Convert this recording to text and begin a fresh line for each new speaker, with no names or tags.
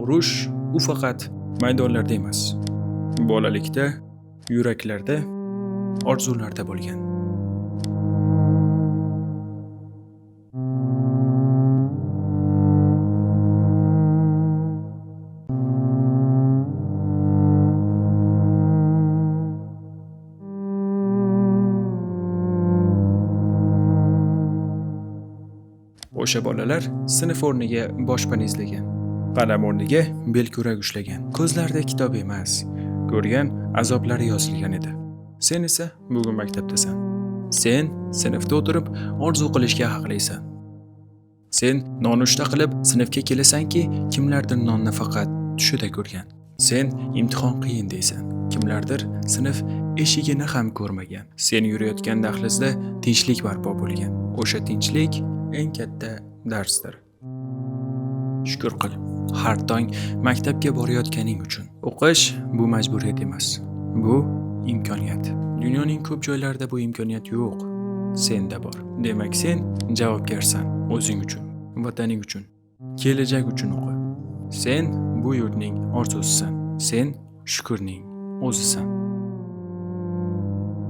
Urush u faqat maydonlarda emas, bolalikda, yuraklarda, orzularda bo'lgan. O'sha bolalar sinf o'rniga boshpana izlagan, qalam o'rniga belkurak ushlagan, ko'zlarida kitob emas, ko'rgan azoblari yozilgan edi. Sen esa bugun maktabdasan. Sen sinfda o'tirib orzu qilishga haqlisan. Sen nonushta qilib sinfga kelasanki, kimlardir nonni faqat tushida ko'rgan. Sen imtihon qiyin deysan. Kimlardir sinf eshigini ham ko'rmagan. Sen yurayotgan dahlizda tinchlik barpo bo'lgan. O'sha tinchlik eng katta darsdir. Shukr qil, har tong maktabga borayotganing uchun. O'qish bu majburiyat emas, bu imkoniyat. Dunyoning ko'p joylarida bu imkoniyat yo'q, senda bor. Demak, sen javobgarsan o'zing uchun, vataning uchun, kelajak uchun o'qi. Sen bu yurtning orzusisan, sen shukurning o'zisan.